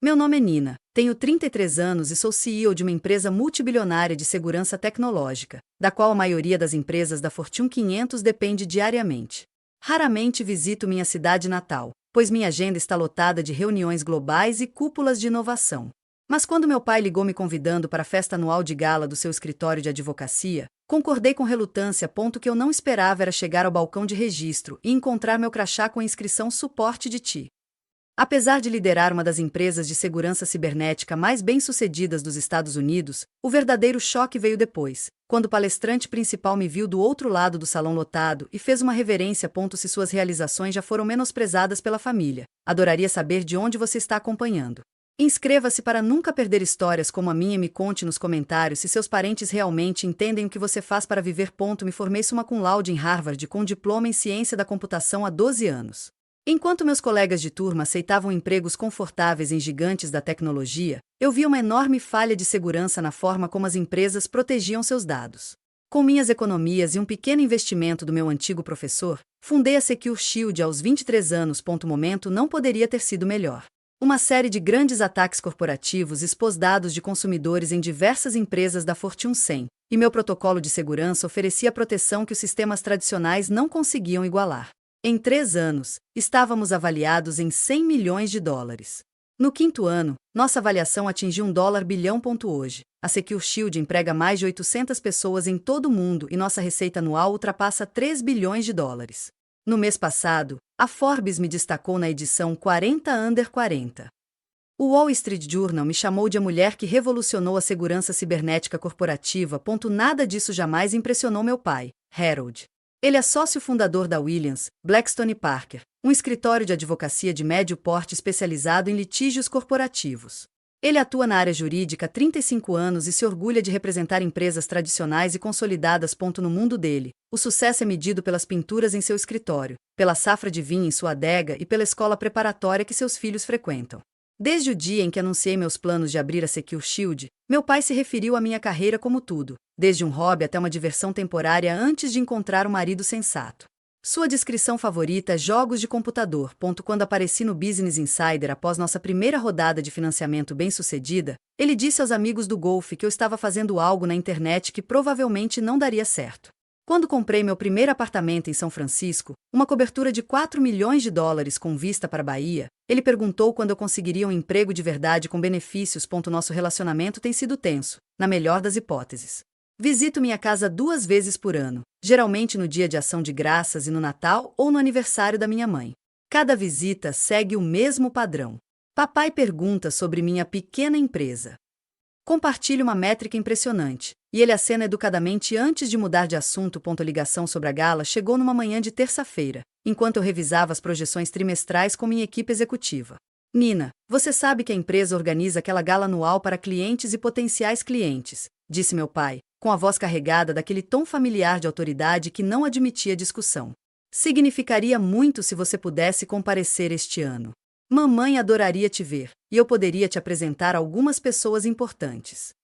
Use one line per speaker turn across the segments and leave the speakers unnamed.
Meu nome é Nina, tenho 33 anos e sou CEO de uma empresa multibilionária de segurança tecnológica, da qual a maioria das empresas da Fortune 500 depende diariamente. Raramente visito minha cidade natal, pois minha agenda está lotada de reuniões globais e cúpulas de inovação. Mas quando meu pai ligou me convidando para a festa anual de gala do seu escritório de advocacia, concordei com relutância, ponto que eu não esperava era chegar ao balcão de registro e encontrar meu crachá com a inscrição Suporte de Ti. Apesar de liderar uma das empresas de segurança cibernética mais bem-sucedidas dos Estados Unidos, o verdadeiro choque veio depois, quando o palestrante principal me viu do outro lado do salão lotado e fez uma reverência. Se suas realizações já foram menosprezadas pela família, adoraria saber de onde você está acompanhando. Inscreva-se para nunca perder histórias como a minha e me conte nos comentários se seus parentes realmente entendem o que você faz para viver. Me formei summa cum laude em Harvard com diploma em ciência da computação há 12 anos. Enquanto meus colegas de turma aceitavam empregos confortáveis em gigantes da tecnologia, eu vi uma enorme falha de segurança na forma como as empresas protegiam seus dados. Com minhas economias e um pequeno investimento do meu antigo professor, fundei a Secure Shield aos 23 anos. Momento não poderia ter sido melhor. Uma série de grandes ataques corporativos expôs dados de consumidores em diversas empresas da Fortune 100, e meu protocolo de segurança oferecia a proteção que os sistemas tradicionais não conseguiam igualar. Em 3 anos, estávamos avaliados em 100 milhões de dólares. No 5º ano, nossa avaliação atingiu $1 bilhão. Hoje, a Secure Shield emprega mais de 800 pessoas em todo o mundo e nossa receita anual ultrapassa 3 bilhões de dólares. No mês passado, a Forbes me destacou na edição 40 Under 40. O Wall Street Journal me chamou de a mulher que revolucionou a segurança cibernética corporativa. Nada disso jamais impressionou meu pai, Harold. Ele é sócio fundador da Williams, Blackstone Parker, um escritório de advocacia de médio porte especializado em litígios corporativos. Ele atua na área jurídica há 35 anos e se orgulha de representar empresas tradicionais e consolidadas. No mundo dele, o sucesso é medido pelas pinturas em seu escritório, pela safra de vinho em sua adega e pela escola preparatória que seus filhos frequentam. Desde o dia em que anunciei meus planos de abrir a Secure Shield, meu pai se referiu à minha carreira como tudo, desde um hobby até uma diversão temporária antes de encontrar um marido sensato. Sua descrição favorita é jogos de computador. Quando apareci no Business Insider após nossa primeira rodada de financiamento bem-sucedida, ele disse aos amigos do golfe que eu estava fazendo algo na internet que provavelmente não daria certo. Quando comprei meu primeiro apartamento em São Francisco, uma cobertura de 4 milhões de dólares com vista para a Bahia, ele perguntou quando eu conseguiria um emprego de verdade com benefícios. Nosso relacionamento tem sido tenso, na melhor das hipóteses. Visito minha casa 2 vezes por ano, geralmente no dia de ação de graças e no Natal ou no aniversário da minha mãe. Cada visita segue o mesmo padrão. Papai pergunta sobre minha pequena empresa. Compartilho uma métrica impressionante, e ele acena educadamente antes de mudar de assunto. A ligação sobre a gala chegou numa manhã de terça-feira, enquanto eu revisava as projeções trimestrais com minha equipe executiva. Nina, você sabe que a empresa organiza aquela gala anual para clientes e potenciais clientes, disse meu pai, com a voz carregada daquele tom familiar de autoridade que não admitia discussão. Significaria muito se você pudesse comparecer este ano. Mamãe adoraria te ver, e eu poderia te apresentar algumas pessoas importantes.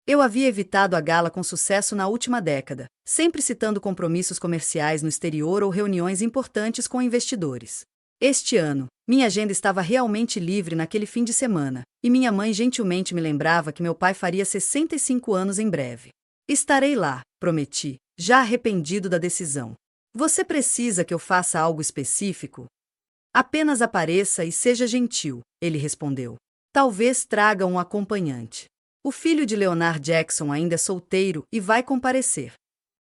Eu havia evitado a gala com sucesso na última década, sempre citando compromissos comerciais no exterior ou reuniões importantes com investidores. Este ano, minha agenda estava realmente livre naquele fim de semana, e minha mãe gentilmente me lembrava que meu pai faria 65 anos em breve. Estarei lá, prometi, já arrependido da decisão. Você precisa que eu faça algo específico? Apenas apareça e seja gentil, ele respondeu. Talvez traga um acompanhante. O filho de Leonard Jackson ainda é solteiro e vai comparecer.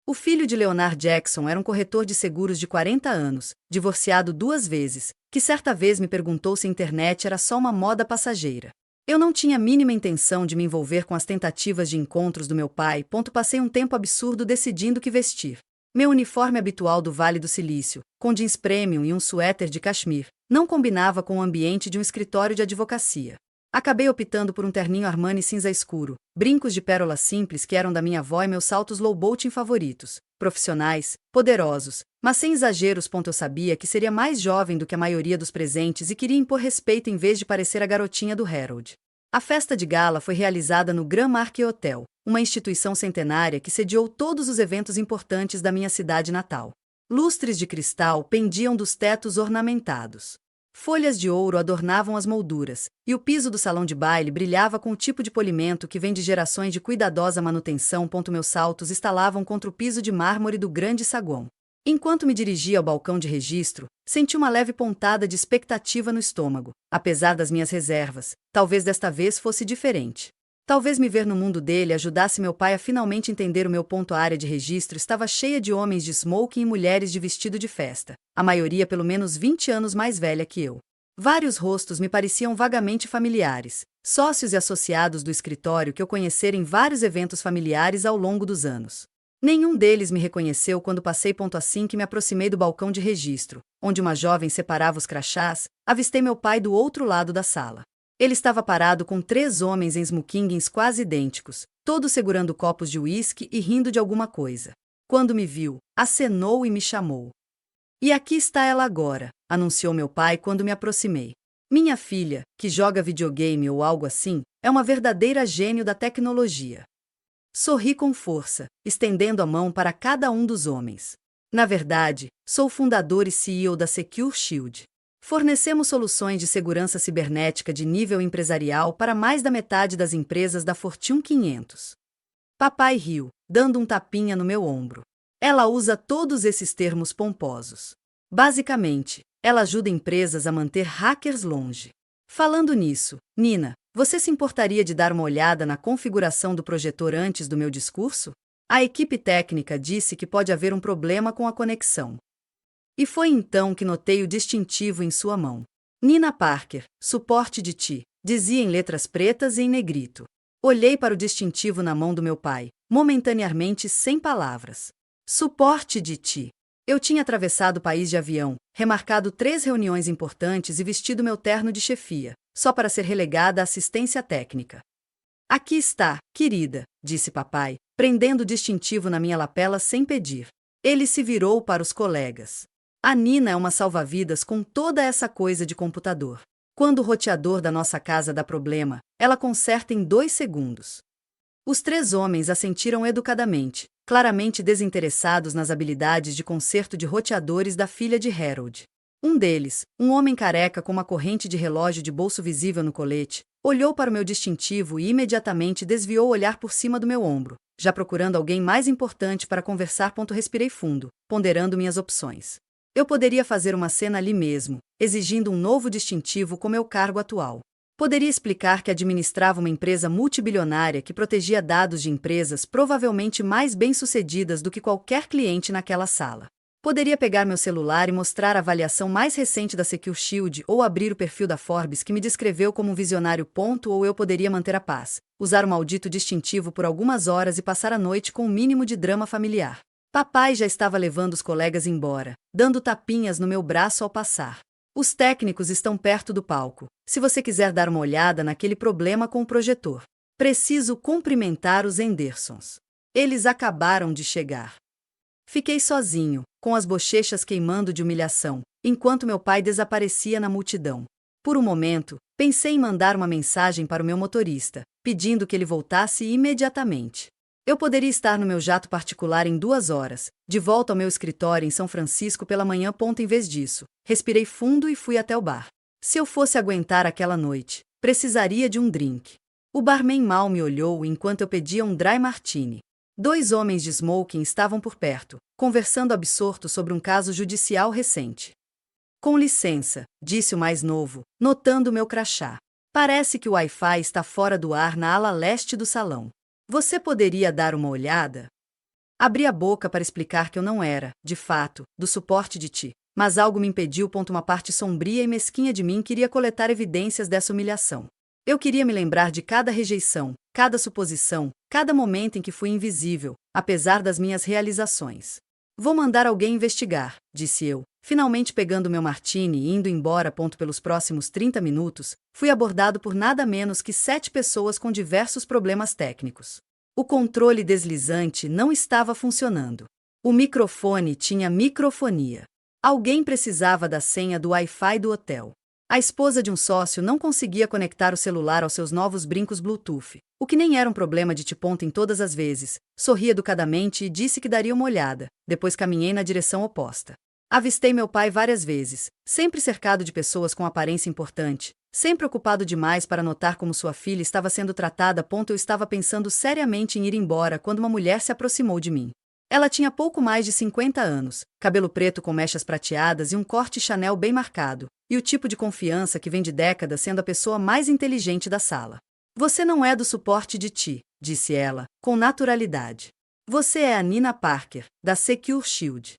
O filho de Leonard Jackson era um corretor de seguros de 40 anos, divorciado 2 vezes, que certa vez me perguntou se a internet era só uma moda passageira. Eu não tinha a mínima intenção de me envolver com as tentativas de encontros do meu pai. Passei um tempo absurdo decidindo o que vestir. Meu uniforme habitual do Vale do Silício, com jeans premium e um suéter de cashmere, não combinava com o ambiente de um escritório de advocacia. Acabei optando por um terninho Armani cinza escuro, brincos de pérola simples que eram da minha avó e meus saltos low boating favoritos, profissionais, poderosos, mas sem exageros. Eu sabia que seria mais jovem do que a maioria dos presentes e queria impor respeito em vez de parecer a garotinha do Harold. A festa de gala foi realizada no Grand Marquis Hotel, uma instituição centenária que sediou todos os eventos importantes da minha cidade natal. Lustres de cristal pendiam dos tetos ornamentados. Folhas de ouro adornavam as molduras, e o piso do salão de baile brilhava com o tipo de polimento que vem de gerações de cuidadosa manutenção. Meus saltos estalavam contra o piso de mármore do grande saguão. Enquanto me dirigia ao balcão de registro, senti uma leve pontada de expectativa no estômago. Apesar das minhas reservas, talvez desta vez fosse diferente. Talvez me ver no mundo dele ajudasse meu pai a finalmente entender o meu ponto. A área de registro estava cheia de homens de smoking e mulheres de vestido de festa, a maioria pelo menos 20 anos mais velha que eu. Vários rostos me pareciam vagamente familiares, sócios e associados do escritório que eu conhecera em vários eventos familiares ao longo dos anos. Nenhum deles me reconheceu quando passei. Assim que me aproximei do balcão de registro, onde uma jovem separava os crachás, avistei meu pai do outro lado da sala. Ele estava parado com 3 homens em smokings quase idênticos, todos segurando copos de uísque e rindo de alguma coisa. Quando me viu, acenou e me chamou. "E aqui está ela agora", anunciou meu pai quando me aproximei. "Minha filha, que joga videogame ou algo assim, é uma verdadeira gênio da tecnologia." Sorri com força, estendendo a mão para cada um dos homens. "Na verdade, sou fundador e CEO da Secure Shield. Fornecemos soluções de segurança cibernética de nível empresarial para mais da metade das empresas da Fortune 500. Papai riu, dando um tapinha no meu ombro. "Ela usa todos esses termos pomposos. Basicamente, ela ajuda empresas a manter hackers longe. Falando nisso, Nina, você se importaria de dar uma olhada na configuração do projetor antes do meu discurso? A equipe técnica disse que pode haver um problema com a conexão." E foi então que notei o distintivo em sua mão. "Nina Parker, suporte de ti", dizia em letras pretas e em negrito. Olhei para o distintivo na mão do meu pai, momentaneamente sem palavras. Suporte de ti. Eu tinha atravessado o país de avião, remarcado 3 reuniões importantes e vestido meu terno de chefia, só para ser relegada à assistência técnica. "Aqui está, querida", disse papai, prendendo o distintivo na minha lapela sem pedir. Ele se virou para os colegas. "A Nina é uma salva-vidas com toda essa coisa de computador. Quando o roteador da nossa casa dá problema, ela conserta em 2 segundos." Os 3 homens assentiram educadamente, claramente desinteressados nas habilidades de conserto de roteadores da filha de Harold. Um deles, um homem careca com uma corrente de relógio de bolso visível no colete, olhou para o meu distintivo e imediatamente desviou o olhar por cima do meu ombro, já procurando alguém mais importante para conversar. Respirei fundo, ponderando minhas opções. Eu poderia fazer uma cena ali mesmo, exigindo um novo distintivo com meu cargo atual. Poderia explicar que administrava uma empresa multibilionária que protegia dados de empresas provavelmente mais bem-sucedidas do que qualquer cliente naquela sala. Poderia pegar meu celular e mostrar a avaliação mais recente da Secure Shield ou abrir o perfil da Forbes que me descreveu como um visionário. Ou eu poderia manter a paz, usar o maldito distintivo por algumas horas e passar a noite com o mínimo de drama familiar. Papai já estava levando os colegas embora, dando tapinhas no meu braço ao passar. "Os técnicos estão perto do palco, se você quiser dar uma olhada naquele problema com o projetor. Preciso cumprimentar os Hendersons. Eles acabaram de chegar." Fiquei sozinho, com as bochechas queimando de humilhação, enquanto meu pai desaparecia na multidão. Por um momento, pensei em mandar uma mensagem para o meu motorista, pedindo que ele voltasse imediatamente. Eu poderia estar no meu jato particular em 2 horas, de volta ao meu escritório em São Francisco pela manhã. Em vez disso, respirei fundo e fui até o bar. Se eu fosse aguentar aquela noite, precisaria de um drink. O barman mal me olhou enquanto eu pedia um dry martini. 2 homens de smoking estavam por perto, conversando absortos sobre um caso judicial recente. "Com licença", disse o mais novo, notando meu crachá. "Parece que o Wi-Fi está fora do ar na ala leste do salão. Você poderia dar uma olhada?" Abri a boca para explicar que eu não era, de fato, do suporte de ti, mas algo me impediu. Uma parte sombria e mesquinha de mim queria coletar evidências dessa humilhação. Eu queria me lembrar de cada rejeição, cada suposição, cada momento em que fui invisível, apesar das minhas realizações. "Vou mandar alguém investigar", disse eu, finalmente pegando meu martini e indo embora. Pelos próximos 30 minutos, fui abordado por nada menos que 7 pessoas com diversos problemas técnicos. O controle deslizante não estava funcionando. O microfone tinha microfonia. Alguém precisava da senha do Wi-Fi do hotel. A esposa de um sócio não conseguia conectar o celular aos seus novos brincos Bluetooth, o que nem era um problema de em todas as vezes. Sorri educadamente e disse que daria uma olhada, depois caminhei na direção oposta. Avistei meu pai várias vezes, sempre cercado de pessoas com aparência importante, sempre ocupado demais para notar como sua filha estava sendo tratada. Eu estava pensando seriamente em ir embora quando uma mulher se aproximou de mim. Ela tinha pouco mais de 50 anos, cabelo preto com mechas prateadas e um corte Chanel bem marcado, e o tipo de confiança que vem de décadas sendo a pessoa mais inteligente da sala. Você não é do suporte de TI, disse ela, com naturalidade. Você é a Nina Parker, da Secure Shield.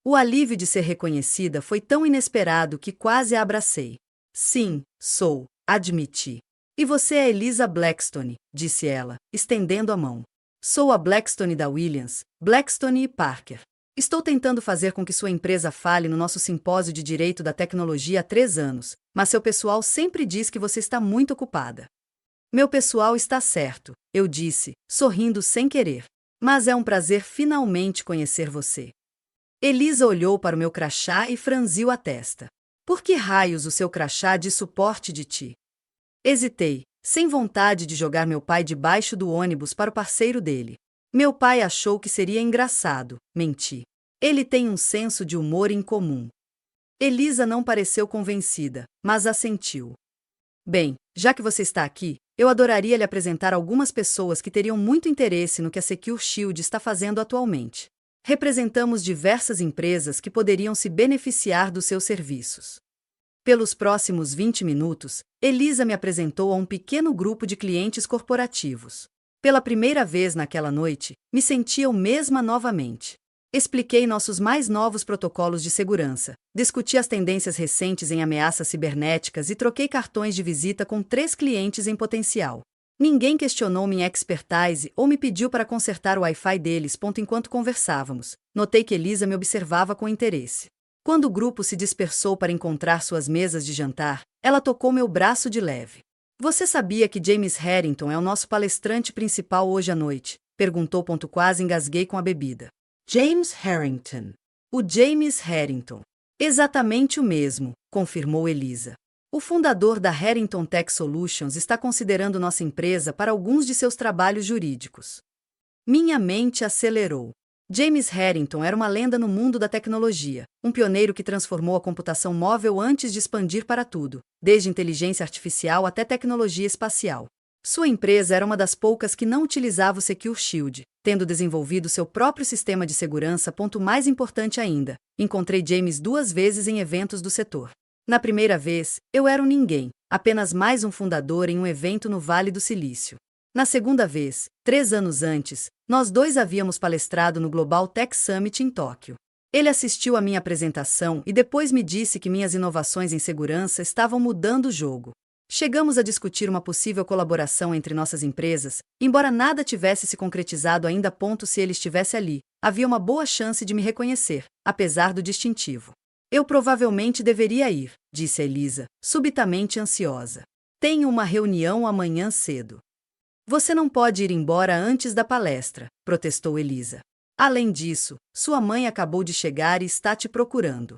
O alívio de ser reconhecida foi tão inesperado que quase a abracei. Sim, sou, admiti. E você é Elisa Blackstone, disse ela, estendendo a mão. Sou a Blackstone da Williams, Blackstone e Parker. Estou tentando fazer com que sua empresa fale no nosso simpósio de Direito da Tecnologia há 3 anos, mas seu pessoal sempre diz que você está muito ocupada. Meu pessoal está certo, eu disse, sorrindo sem querer. Mas é um prazer finalmente conhecer você. Elisa olhou para o meu crachá e franziu a testa. Por que raios o seu crachá de suporte de TI? Hesitei, sem vontade de jogar meu pai debaixo do ônibus para o parceiro dele. Meu pai achou que seria engraçado, menti. Ele tem um senso de humor incomum. Elisa não pareceu convencida, mas assentiu. Bem, já que você está aqui, eu adoraria lhe apresentar algumas pessoas que teriam muito interesse no que a Secure Shield está fazendo atualmente. Representamos diversas empresas que poderiam se beneficiar dos seus serviços. Pelos próximos 20 minutos, Elisa me apresentou a um pequeno grupo de clientes corporativos. Pela primeira vez naquela noite, me senti eu mesma novamente. Expliquei nossos mais novos protocolos de segurança, discuti as tendências recentes em ameaças cibernéticas e troquei cartões de visita com 3 clientes em potencial. Ninguém questionou minha expertise ou me pediu para consertar o Wi-Fi deles. Enquanto conversávamos, notei que Elisa me observava com interesse. Quando o grupo se dispersou para encontrar suas mesas de jantar, ela tocou meu braço de leve. Você sabia que James Harrington é o nosso palestrante principal hoje à noite? Perguntou. Quase engasguei com a bebida. James Harrington. O James Harrington. Exatamente o mesmo, confirmou Elisa. O fundador da Harrington Tech Solutions está considerando nossa empresa para alguns de seus trabalhos jurídicos. Minha mente acelerou. James Harrington era uma lenda no mundo da tecnologia, um pioneiro que transformou a computação móvel antes de expandir para tudo, desde inteligência artificial até tecnologia espacial. Sua empresa era uma das poucas que não utilizava o Secure Shield, tendo desenvolvido seu próprio sistema de segurança. Mais importante ainda, encontrei James 2 vezes em eventos do setor. Na primeira vez, eu era um ninguém, apenas mais um fundador em um evento no Vale do Silício. Na segunda vez, 3 anos antes, nós 2 havíamos palestrado no Global Tech Summit em Tóquio. Ele assistiu à minha apresentação e depois me disse que minhas inovações em segurança estavam mudando o jogo. Chegamos a discutir uma possível colaboração entre nossas empresas, embora nada tivesse se concretizado ainda. Se ele estivesse ali, havia uma boa chance de me reconhecer, apesar do distintivo. Eu provavelmente deveria ir, disse Elisa, subitamente ansiosa. Tenho uma reunião amanhã cedo. Você não pode ir embora antes da palestra, protestou Elisa. Além disso, sua mãe acabou de chegar e está te procurando.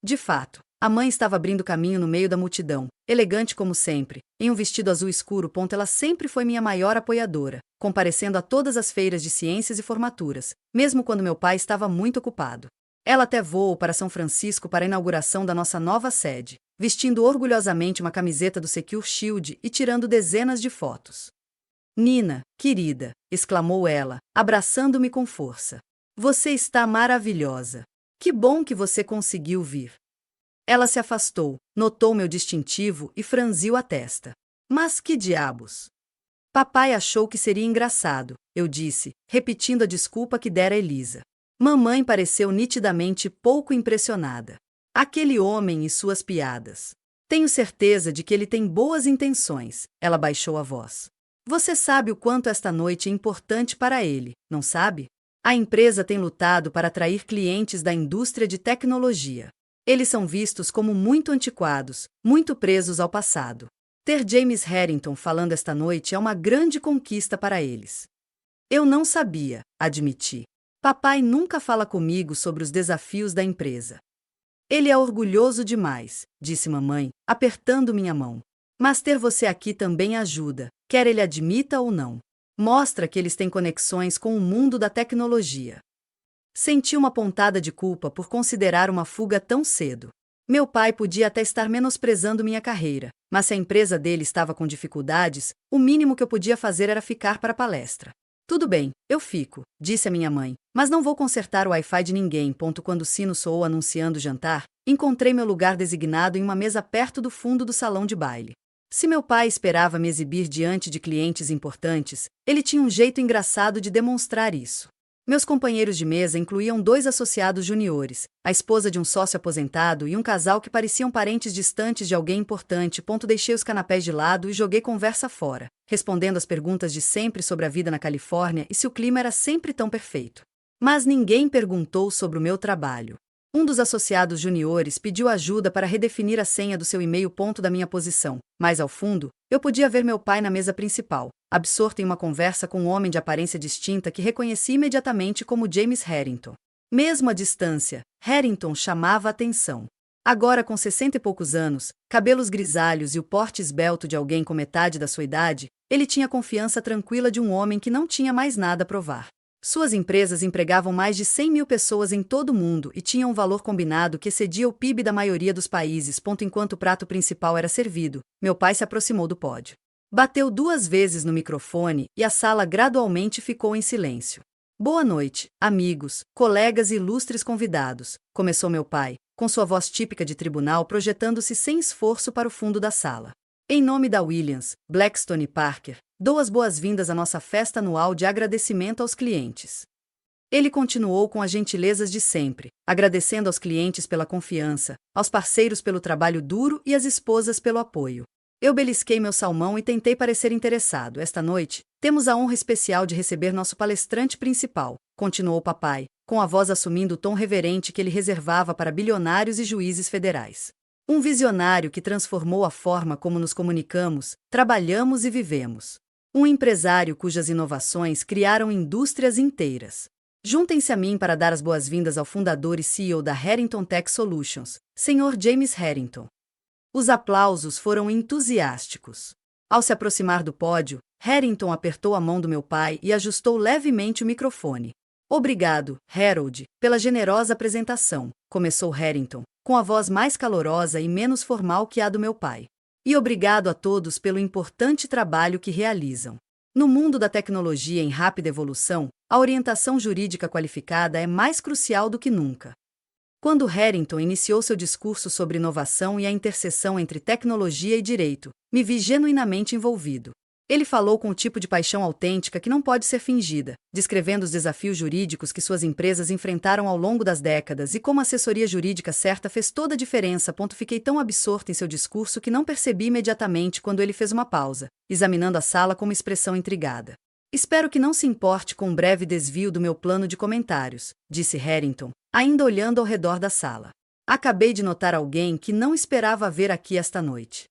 De fato, a mãe estava abrindo caminho no meio da multidão, elegante como sempre, em um vestido azul escuro. Ela sempre foi minha maior apoiadora, comparecendo a todas as feiras de ciências e formaturas, mesmo quando meu pai estava muito ocupado. Ela até voou para São Francisco para a inauguração da nossa nova sede, vestindo orgulhosamente uma camiseta do Secure Shield e tirando dezenas de fotos. Nina, querida, exclamou ela, abraçando-me com força. Você está maravilhosa. Que bom que você conseguiu vir. Ela se afastou, notou meu distintivo e franziu a testa. Mas que diabos? Papai achou que seria engraçado, eu disse, repetindo a desculpa que dera a Elisa. Mamãe pareceu nitidamente pouco impressionada. Aquele homem e suas piadas. Tenho certeza de que ele tem boas intenções, ela baixou a voz. Você sabe o quanto esta noite é importante para ele, não sabe? A empresa tem lutado para atrair clientes da indústria de tecnologia. Eles são vistos como muito antiquados, muito presos ao passado. Ter James Harrington falando esta noite é uma grande conquista para eles. Eu não sabia, admiti. Papai nunca fala comigo sobre os desafios da empresa. Ele é orgulhoso demais, disse mamãe, apertando minha mão. Mas ter você aqui também ajuda, quer ele admita ou não. Mostra que eles têm conexões com o mundo da tecnologia. Senti uma pontada de culpa por considerar uma fuga tão cedo. Meu pai podia até estar menosprezando minha carreira, mas se a empresa dele estava com dificuldades, o mínimo que eu podia fazer era ficar para a palestra. Tudo bem, eu fico, disse a minha mãe, mas não vou consertar o Wi-Fi de ninguém. Quando o sino soou anunciando o jantar, encontrei meu lugar designado em uma mesa perto do fundo do salão de baile. Se meu pai esperava me exibir diante de clientes importantes, ele tinha um jeito engraçado de demonstrar isso. Meus companheiros de mesa incluíam 2 associados juniores, a esposa de um sócio aposentado e um casal que pareciam parentes distantes de alguém importante. Deixei os canapés de lado e joguei conversa fora, respondendo às perguntas de sempre sobre a vida na Califórnia e se o clima era sempre tão perfeito. Mas ninguém perguntou sobre o meu trabalho. Um dos associados juniores pediu ajuda para redefinir a senha do seu e-mail. Da minha posição, mais ao fundo, eu podia ver meu pai na mesa principal, absorto em uma conversa com um homem de aparência distinta que reconheci imediatamente como James Harrington. Mesmo à distância, Harrington chamava a atenção. Agora com 60 e poucos anos, cabelos grisalhos e o porte esbelto de alguém com metade da sua idade, ele tinha a confiança tranquila de um homem que não tinha mais nada a provar. Suas empresas empregavam mais de 100 mil pessoas em todo o mundo e tinham um valor combinado que excedia o PIB da maioria dos países. Enquanto o prato principal era servido, meu pai se aproximou do pódio. Bateu 2 vezes no microfone e a sala gradualmente ficou em silêncio. Boa noite, amigos, colegas e ilustres convidados, começou meu pai, com sua voz típica de tribunal projetando-se sem esforço para o fundo da sala. Em nome da Williams, Blackstone e Parker, dou as boas-vindas à nossa festa anual de agradecimento aos clientes. Ele continuou com as gentilezas de sempre, agradecendo aos clientes pela confiança, aos parceiros pelo trabalho duro e às esposas pelo apoio. Eu belisquei meu salmão e tentei parecer interessado. Esta noite, temos a honra especial de receber nosso palestrante principal, continuou o papai, com a voz assumindo o tom reverente que ele reservava para bilionários e juízes federais. Um visionário que transformou a forma como nos comunicamos, trabalhamos e vivemos. Um empresário cujas inovações criaram indústrias inteiras. Juntem-se a mim para dar as boas-vindas ao fundador e CEO da Harrington Tech Solutions, Sr. James Harrington. Os aplausos foram entusiásticos. Ao se aproximar do pódio, Harrington apertou a mão do meu pai e ajustou levemente o microfone. Obrigado, Harold, pela generosa apresentação, começou Harrington, com a voz mais calorosa e menos formal que a do meu pai. E obrigado a todos pelo importante trabalho que realizam. No mundo da tecnologia em rápida evolução, a orientação jurídica qualificada é mais crucial do que nunca. Quando Harrington iniciou seu discurso sobre inovação e a interseção entre tecnologia e direito, me vi genuinamente envolvido. Ele falou com o tipo de paixão autêntica que não pode ser fingida, descrevendo os desafios jurídicos que suas empresas enfrentaram ao longo das décadas e como a assessoria jurídica certa fez toda a diferença. Fiquei tão absorto em seu discurso que não percebi imediatamente quando ele fez uma pausa, examinando a sala com uma expressão intrigada. Espero que não se importe com um breve desvio do meu plano de comentários, disse Harrington, ainda olhando ao redor da sala. Acabei de notar alguém que não esperava ver aqui esta noite.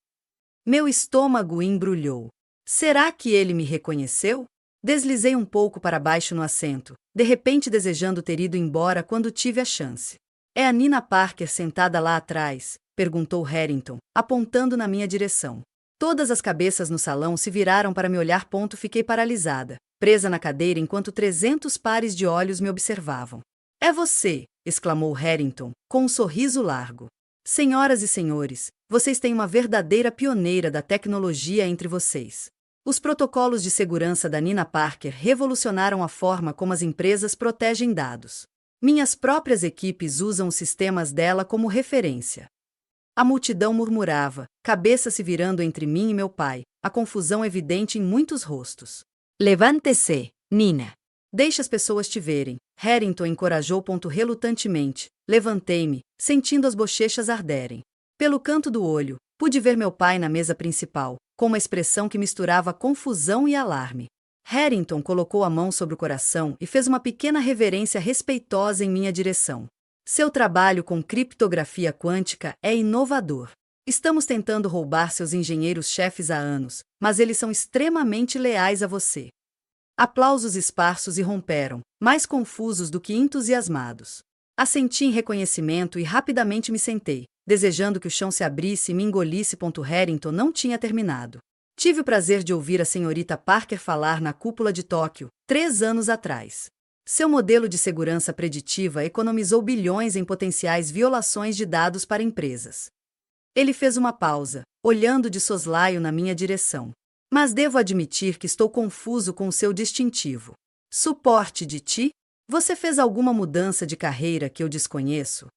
Meu estômago embrulhou. Será que ele me reconheceu? Deslizei um pouco para baixo no assento, de repente desejando ter ido embora quando tive a chance. É a Nina Parker sentada lá atrás? Perguntou Harrington, apontando na minha direção. Todas as cabeças no salão se viraram para me olhar. Fiquei paralisada, presa na cadeira enquanto 300 pares de olhos me observavam. É você! Exclamou Harrington, com um sorriso largo. Senhoras e senhores, vocês têm uma verdadeira pioneira da tecnologia entre vocês. Os protocolos de segurança da Nina Parker revolucionaram a forma como as empresas protegem dados. Minhas próprias equipes usam os sistemas dela como referência. A multidão murmurava, cabeça se virando entre mim e meu pai, a confusão evidente em muitos rostos. Levante-se, Nina. Deixe as pessoas te verem. Harrington encorajou. Relutantemente, levantei-me, sentindo as bochechas arderem. Pelo canto do olho, pude ver meu pai na mesa principal, com uma expressão que misturava confusão e alarme. Harrington colocou a mão sobre o coração e fez uma pequena reverência respeitosa em minha direção. Seu trabalho com criptografia quântica é inovador. Estamos tentando roubar seus engenheiros-chefes há anos, mas eles são extremamente leais a você. Aplausos esparsos irromperam, mais confusos do que entusiasmados. Assenti em reconhecimento e rapidamente me sentei, desejando que o chão se abrisse e me engolisse. Harrington não tinha terminado. Tive o prazer de ouvir a senhorita Parker falar na cúpula de Tóquio, 3 anos atrás. Seu modelo de segurança preditiva economizou bilhões em potenciais violações de dados para empresas. Ele fez uma pausa, olhando de soslaio na minha direção. Mas devo admitir que estou confuso com o seu distintivo. Suporte de TI? Você fez alguma mudança de carreira que eu desconheço?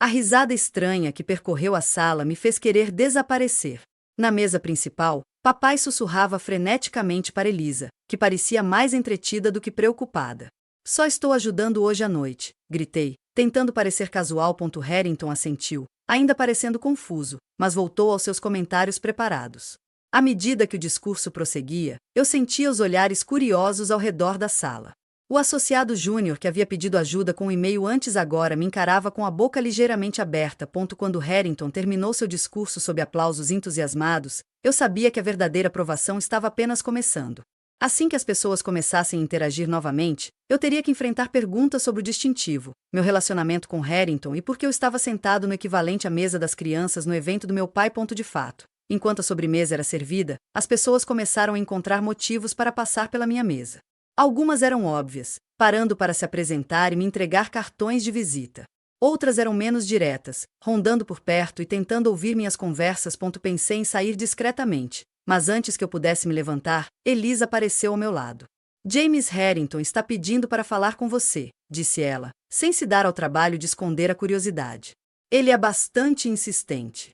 A risada estranha que percorreu a sala me fez querer desaparecer. Na mesa principal, papai sussurrava freneticamente para Elisa, que parecia mais entretida do que preocupada. Só estou ajudando hoje à noite, gritei, tentando parecer casual. Harrington assentiu, ainda parecendo confuso, mas voltou aos seus comentários preparados. À medida que o discurso prosseguia, eu sentia os olhares curiosos ao redor da sala. O associado júnior que havia pedido ajuda com o e-mail antes agora me encarava com a boca ligeiramente aberta. Quando Harrington terminou seu discurso sob aplausos entusiasmados, eu sabia que a verdadeira provação estava apenas começando. Assim que as pessoas começassem a interagir novamente, eu teria que enfrentar perguntas sobre o distintivo, meu relacionamento com Harrington e por que eu estava sentado no equivalente à mesa das crianças no evento do meu pai. De fato, enquanto a sobremesa era servida, as pessoas começaram a encontrar motivos para passar pela minha mesa. Algumas eram óbvias, parando para se apresentar e me entregar cartões de visita. Outras eram menos diretas, rondando por perto e tentando ouvir minhas conversas. Pensei em sair discretamente, mas antes que eu pudesse me levantar, Elisa apareceu ao meu lado. James Harrington está pedindo para falar com você, disse ela, sem se dar ao trabalho de esconder a curiosidade. Ele é bastante insistente.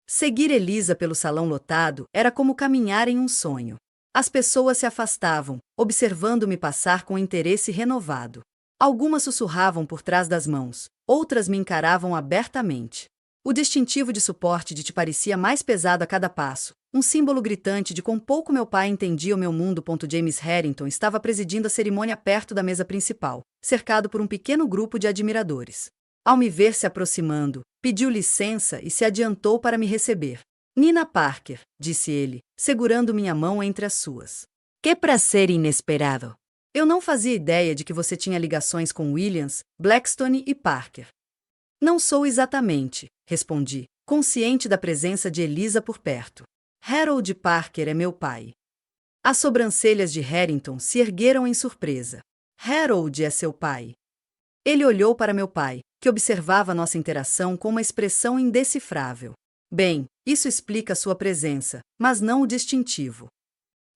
Seguir Elisa pelo salão lotado era como caminhar em um sonho. As pessoas se afastavam, observando-me passar com interesse renovado. Algumas sussurravam por trás das mãos, outras me encaravam abertamente. O distintivo de suporte de TI parecia mais pesado a cada passo, um símbolo gritante de quão pouco meu pai entendia o meu mundo. James Harrington estava presidindo a cerimônia perto da mesa principal, cercado por um pequeno grupo de admiradores. Ao me ver se aproximando, pediu licença e se adiantou para me receber. Nina Parker, disse ele, segurando minha mão entre as suas. Que prazer inesperado! Eu não fazia ideia de que você tinha ligações com Williams, Blackstone e Parker. Não sou exatamente, respondi, consciente da presença de Elisa por perto. Harold Parker é meu pai. As sobrancelhas de Harrington se ergueram em surpresa. Harold é seu pai. Ele olhou para meu pai, que observava nossa interação com uma expressão indecifrável. Bem, isso explica sua presença, mas não o distintivo.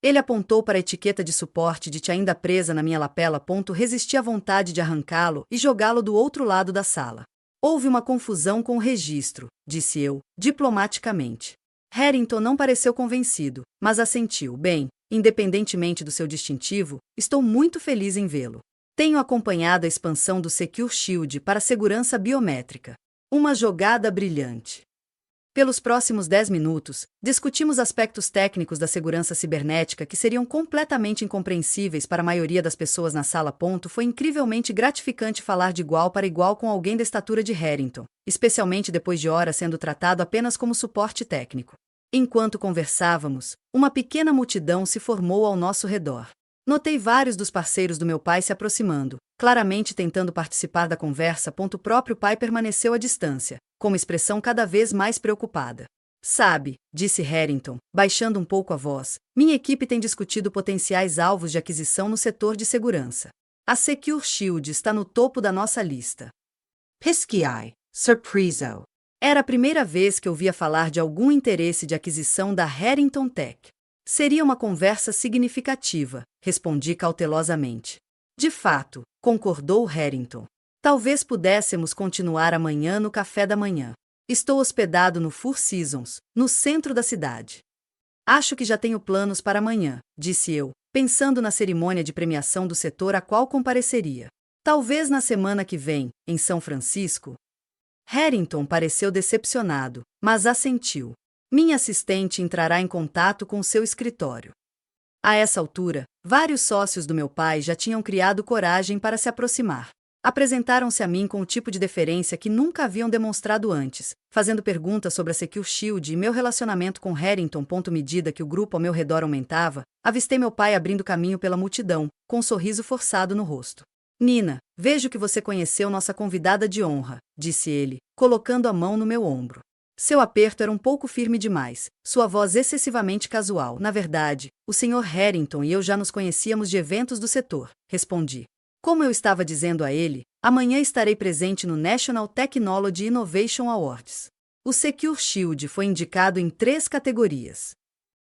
Ele apontou para a etiqueta de suporte de TI ainda presa na minha lapela. Resisti à vontade de arrancá-lo e jogá-lo do outro lado da sala. Houve uma confusão com o registro, disse eu, diplomaticamente. Harrington não pareceu convencido, mas assentiu. Bem, independentemente do seu distintivo, estou muito feliz em vê-lo. Tenho acompanhado a expansão do Secure Shield para segurança biométrica. Uma jogada brilhante. Pelos próximos 10 minutos, discutimos aspectos técnicos da segurança cibernética que seriam completamente incompreensíveis para a maioria das pessoas na sala. Foi incrivelmente gratificante falar de igual para igual com alguém da estatura de Harrington, especialmente depois de horas sendo tratado apenas como suporte técnico. Enquanto conversávamos, uma pequena multidão se formou ao nosso redor. Notei vários dos parceiros do meu pai se aproximando, claramente tentando participar da conversa. O próprio pai permaneceu à distância, com uma expressão cada vez mais preocupada. Sabe, disse Harrington, baixando um pouco a voz, minha equipe tem discutido potenciais alvos de aquisição no setor de segurança. A Secure Shield está no topo da nossa lista. Pesquiai, surpreso. Era a primeira vez que ouvia falar de algum interesse de aquisição da Harrington Tech. Seria uma conversa significativa, respondi cautelosamente. De fato, concordou Harrington. Talvez pudéssemos continuar amanhã no café da manhã. Estou hospedado no Four Seasons, no centro da cidade. Acho que já tenho planos para amanhã, disse eu, pensando na cerimônia de premiação do setor a qual compareceria. Talvez na semana que vem, em São Francisco. Harrington pareceu decepcionado, mas assentiu. Minha assistente entrará em contato com seu escritório. A essa altura, vários sócios do meu pai já tinham criado coragem para se aproximar. Apresentaram-se a mim com o tipo de deferência que nunca haviam demonstrado antes, fazendo perguntas sobre a Secure Shield e meu relacionamento com Harrington. À medida que o grupo ao meu redor aumentava, avistei meu pai abrindo caminho pela multidão, com um sorriso forçado no rosto. Nina, vejo que você conheceu nossa convidada de honra, disse ele, colocando a mão no meu ombro. Seu aperto era um pouco firme demais, sua voz excessivamente casual. Na verdade, o Sr. Harrington e eu já nos conhecíamos de eventos do setor, respondi. Como eu estava dizendo a ele, amanhã estarei presente no National Technology Innovation Awards. O Secure Shield foi indicado em 3 categorias.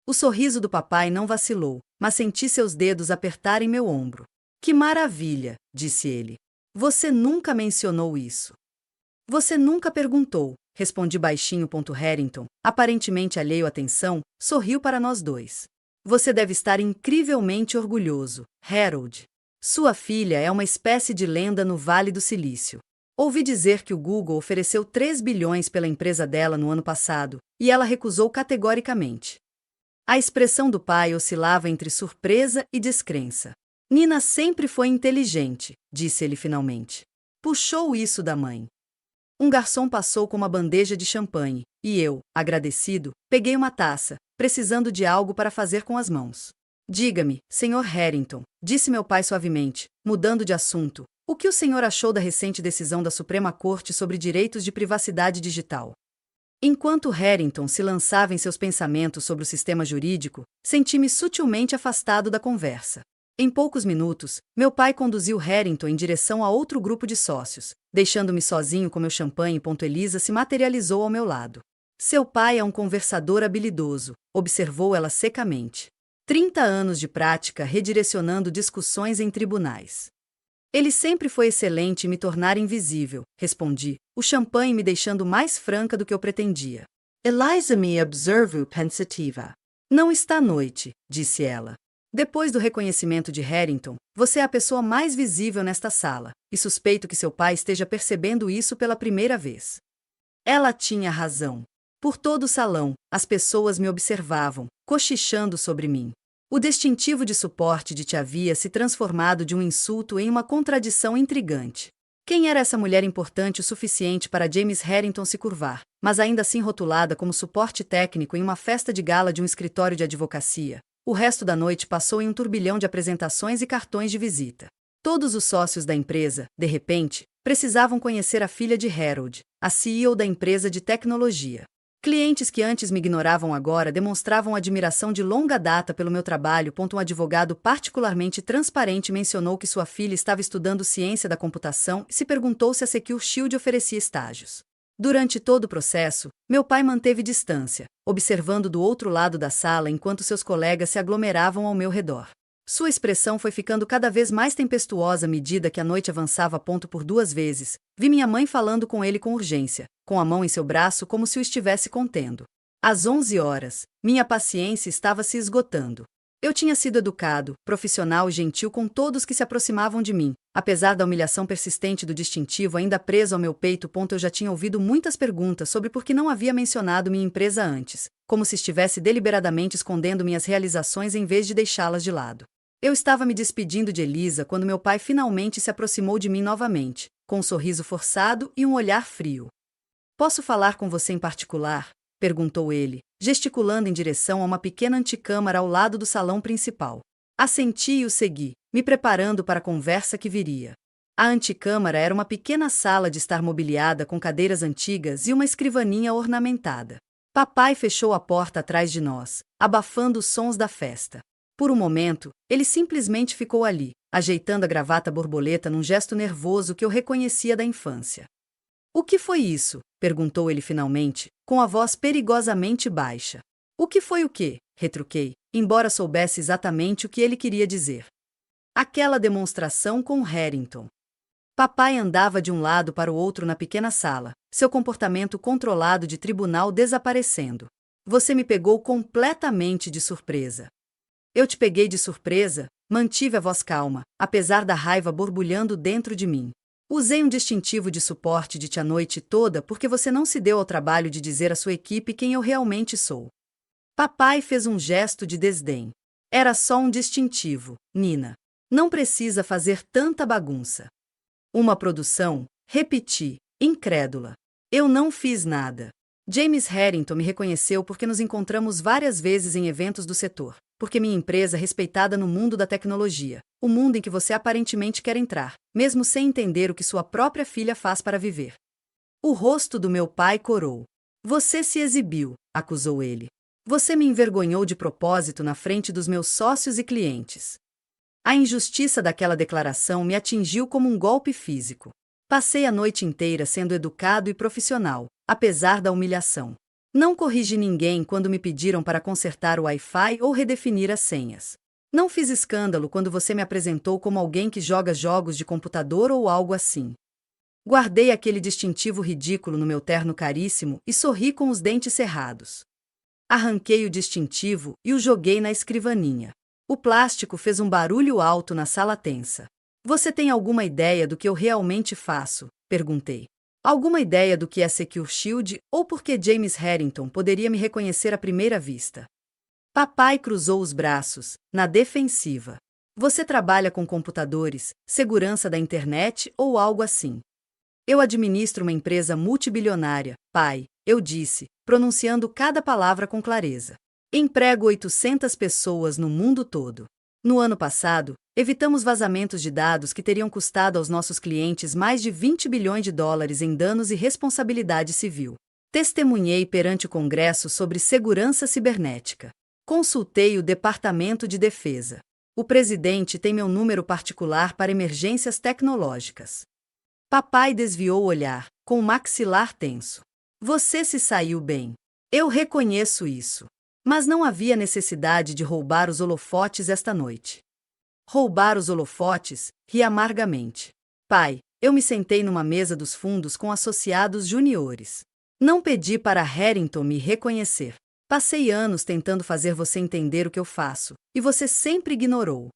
O sorriso do papai não vacilou, mas senti seus dedos apertarem meu ombro. Que maravilha, disse ele. Você nunca mencionou isso. Você nunca perguntou, respondi baixinho. Harrington, aparentemente alheio à tensão, sorriu para nós dois. Você deve estar incrivelmente orgulhoso, Harold. Sua filha é uma espécie de lenda no Vale do Silício. Ouvi dizer que o Google ofereceu 3 bilhões pela empresa dela no ano passado, e ela recusou categoricamente. A expressão do pai oscilava entre surpresa e descrença. Nina sempre foi inteligente, disse ele finalmente. Puxou isso da mãe. Um garçom passou com uma bandeja de champanhe, e eu, agradecido, peguei uma taça, precisando de algo para fazer com as mãos. Diga-me, Sr. Harrington, disse meu pai suavemente, mudando de assunto, o que o senhor achou da recente decisão da Suprema Corte sobre direitos de privacidade digital? Enquanto Harrington se lançava em seus pensamentos sobre o sistema jurídico, senti-me sutilmente afastado da conversa. Em poucos minutos, meu pai conduziu Harrington em direção a outro grupo de sócios, deixando-me sozinho com meu champanhe. Elisa se materializou ao meu lado. Seu pai é um conversador habilidoso, observou ela secamente. 30 anos de prática redirecionando discussões em tribunais. Ele sempre foi excelente em me tornar invisível, respondi, o champanhe me deixando mais franca do que eu pretendia. Eliza me observou pensativa. Não está à noite, disse ela. Depois do reconhecimento de Harrington, você é a pessoa mais visível nesta sala, e suspeito que seu pai esteja percebendo isso pela primeira vez. Ela tinha razão. Por todo o salão, as pessoas me observavam, cochichando sobre mim. O distintivo de suporte de tia havia se transformado de um insulto em uma contradição intrigante. Quem era essa mulher importante o suficiente para James Harrington se curvar, mas ainda assim rotulada como suporte técnico em uma festa de gala de um escritório de advocacia? O resto da noite passou em um turbilhão de apresentações e cartões de visita. Todos os sócios da empresa, de repente, precisavam conhecer a filha de Harold, a CEO da empresa de tecnologia. Clientes que antes me ignoravam agora demonstravam admiração de longa data pelo meu trabalho. Um advogado particularmente transparente mencionou que sua filha estava estudando ciência da computação e se perguntou se a Secure Shield oferecia estágios. Durante todo o processo, meu pai manteve distância, observando do outro lado da sala enquanto seus colegas se aglomeravam ao meu redor. Sua expressão foi ficando cada vez mais tempestuosa à medida que a noite avançava. Por 2 vezes, vi minha mãe falando com ele com urgência, com a mão em seu braço como se o estivesse contendo. Às 11 horas, minha paciência estava se esgotando. Eu tinha sido educado, profissional e gentil com todos que se aproximavam de mim, apesar da humilhação persistente do distintivo ainda preso ao meu peito. Eu já tinha ouvido muitas perguntas sobre por que não havia mencionado minha empresa antes, como se estivesse deliberadamente escondendo minhas realizações em vez de deixá-las de lado. Eu estava me despedindo de Elisa quando meu pai finalmente se aproximou de mim novamente, com um sorriso forçado e um olhar frio. Posso falar com você em particular? Perguntou ele, gesticulando em direção a uma pequena anticâmara ao lado do salão principal. Assenti e o segui, me preparando para a conversa que viria. A anticâmara era uma pequena sala de estar mobiliada com cadeiras antigas e uma escrivaninha ornamentada. Papai fechou a porta atrás de nós, abafando os sons da festa. Por um momento, ele simplesmente ficou ali, ajeitando a gravata borboleta num gesto nervoso que eu reconhecia da infância. O que foi isso? Perguntou ele finalmente, com a voz perigosamente baixa. O que foi o quê? Retruquei, embora soubesse exatamente o que ele queria dizer. Aquela demonstração com Harrington. Papai andava de um lado para o outro na pequena sala, seu comportamento controlado de tribunal desaparecendo. Você me pegou completamente de surpresa. Eu te peguei de surpresa, mantive a voz calma, apesar da raiva borbulhando dentro de mim. Usei um distintivo de suporte de ti a noite toda porque você não se deu ao trabalho de dizer à sua equipe quem eu realmente sou. Papai fez um gesto de desdém. Era só um distintivo, Nina. Não precisa fazer tanta bagunça. Uma produção, repeti, incrédula. Eu não fiz nada. James Harrington me reconheceu porque nos encontramos várias vezes em eventos do setor, porque minha empresa é respeitada no mundo da tecnologia, o mundo em que você aparentemente quer entrar, mesmo sem entender o que sua própria filha faz para viver. O rosto do meu pai corou. Você se exibiu, acusou ele. Você me envergonhou de propósito na frente dos meus sócios e clientes. A injustiça daquela declaração me atingiu como um golpe físico. Passei a noite inteira sendo educado e profissional, apesar da humilhação. Não corrigi ninguém quando me pediram para consertar o Wi-Fi ou redefinir as senhas. Não fiz escândalo quando você me apresentou como alguém que joga jogos de computador ou algo assim. Guardei aquele distintivo ridículo no meu terno caríssimo e sorri com os dentes cerrados. Arranquei o distintivo e o joguei na escrivaninha. O plástico fez um barulho alto na sala tensa. Você tem alguma ideia do que eu realmente faço? Perguntei. Alguma ideia do que é Secure Shield ou por que James Harrington poderia me reconhecer à primeira vista? Papai cruzou os braços, na defensiva. Você trabalha com computadores, segurança da internet ou algo assim? Eu administro uma empresa multibilionária, pai, eu disse, pronunciando cada palavra com clareza. Emprego 800 pessoas no mundo todo. No ano passado, evitamos vazamentos de dados que teriam custado aos nossos clientes mais de 20 bilhões de dólares em danos e responsabilidade civil. Testemunhei perante o Congresso sobre segurança cibernética. Consultei o Departamento de Defesa. O presidente tem meu número particular para emergências tecnológicas. Papai desviou o olhar, com o maxilar tenso. Você se saiu bem. Eu reconheço isso. Mas não havia necessidade de roubar os holofotes esta noite. Roubar os holofotes? Ri amargamente. Pai, eu me sentei numa mesa dos fundos com associados juniores. Não pedi para Harrington me reconhecer. Passei anos tentando fazer você entender o que eu faço, e você sempre ignorou.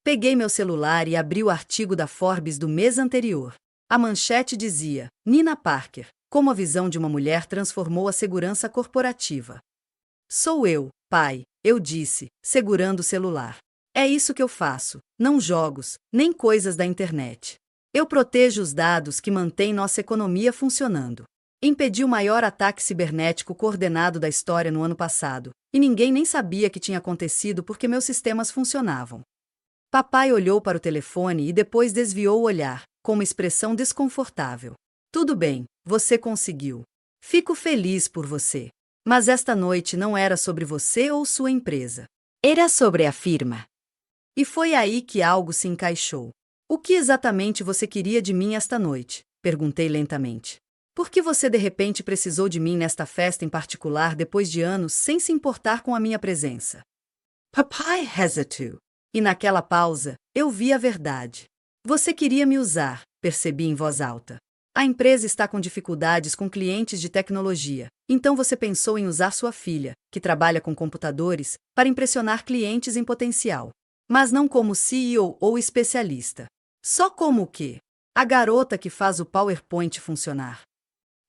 Peguei meu celular e abri o artigo da Forbes do mês anterior. A manchete dizia: Nina Parker, como a visão de uma mulher transformou a segurança corporativa. Sou eu, pai, eu disse, segurando o celular. É isso que eu faço, não jogos, nem coisas da internet. Eu protejo os dados que mantêm nossa economia funcionando. Impedi o maior ataque cibernético coordenado da história no ano passado, e ninguém nem sabia que tinha acontecido porque meus sistemas funcionavam. Papai olhou para o telefone e depois desviou o olhar, com uma expressão desconfortável. Tudo bem, você conseguiu. Fico feliz por você. Mas esta noite não era sobre você ou sua empresa. Era sobre a firma. E foi aí que algo se encaixou. O que exatamente você queria de mim esta noite? Perguntei lentamente. Por que você de repente precisou de mim nesta festa em particular depois de anos sem se importar com a minha presença? Papai hesitou. E naquela pausa, eu vi a verdade. Você queria me usar, percebi em voz alta. A empresa está com dificuldades com clientes de tecnologia, então você pensou em usar sua filha, que trabalha com computadores, para impressionar clientes em potencial. Mas não como CEO ou especialista. Só como o quê? A garota que faz o PowerPoint funcionar.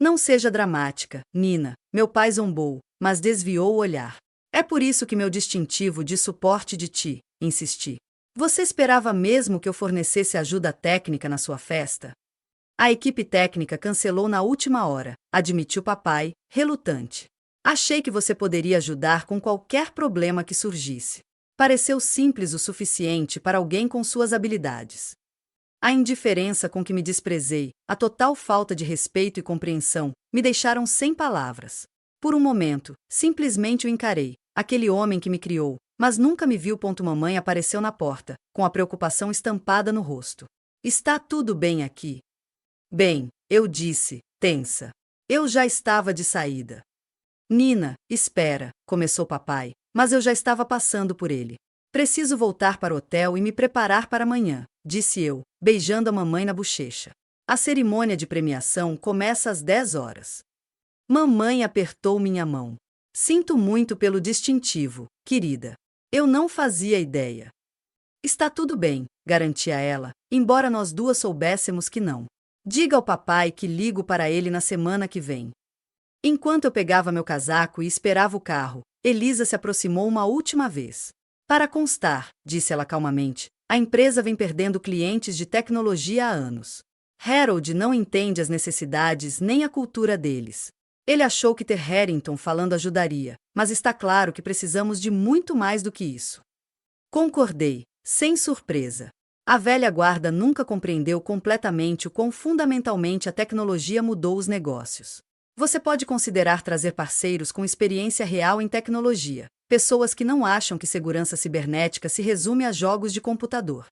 Não seja dramática, Nina, meu pai zombou, mas desviou o olhar. É por isso que meu distintivo de suporte de ti, insisti. Você esperava mesmo que eu fornecesse ajuda técnica na sua festa? A equipe técnica cancelou na última hora, admitiu papai, relutante. Achei que você poderia ajudar com qualquer problema que surgisse. Pareceu simples o suficiente para alguém com suas habilidades. A indiferença com que me desprezei, a total falta de respeito e compreensão, me deixaram sem palavras. Por um momento, simplesmente o encarei, aquele homem que me criou, mas nunca me viu. Mamãe apareceu na porta, com a preocupação estampada no rosto. Está tudo bem aqui? Bem, eu disse, tensa. Eu já estava de saída. Nina, espera, começou papai, mas eu já estava passando por ele. Preciso voltar para o hotel e me preparar para amanhã, disse eu, beijando a mamãe na bochecha. A cerimônia de premiação começa às 10 horas. Mamãe apertou minha mão. Sinto muito pelo distintivo, querida. Eu não fazia ideia. Está tudo bem, garantia ela, embora nós duas soubéssemos que não. Diga ao papai que ligo para ele na semana que vem. Enquanto eu pegava meu casaco e esperava o carro, Elisa se aproximou uma última vez. Para constar, disse ela calmamente, a empresa vem perdendo clientes de tecnologia há anos. Harold não entende as necessidades nem a cultura deles. Ele achou que ter Harrington falando ajudaria, mas está claro que precisamos de muito mais do que isso. Concordei, sem surpresa. A velha guarda nunca compreendeu completamente o quão fundamentalmente a tecnologia mudou os negócios. Você pode considerar trazer parceiros com experiência real em tecnologia, pessoas que não acham que segurança cibernética se resume a jogos de computador.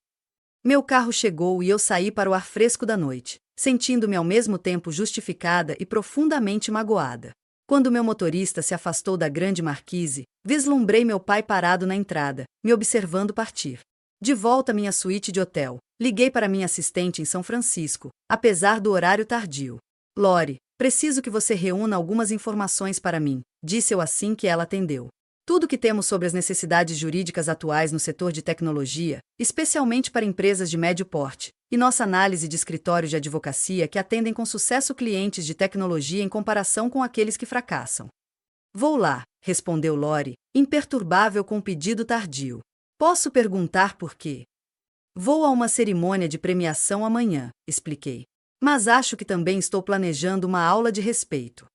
Meu carro chegou e eu saí para o ar fresco da noite, sentindo-me ao mesmo tempo justificada e profundamente magoada. Quando meu motorista se afastou da grande marquise, vislumbrei meu pai parado na entrada, me observando partir. De volta à minha suíte de hotel, liguei para minha assistente em São Francisco, apesar do horário tardio. Lori, preciso que você reúna algumas informações para mim, disse eu assim que ela atendeu. Tudo o que temos sobre as necessidades jurídicas atuais no setor de tecnologia, especialmente para empresas de médio porte, e nossa análise de escritórios de advocacia que atendem com sucesso clientes de tecnologia em comparação com aqueles que fracassam. Vou lá, respondeu Lori, imperturbável com o pedido tardio. Posso perguntar por quê? Vou a uma cerimônia de premiação amanhã, expliquei. Mas acho que também estou planejando uma aula de respeito.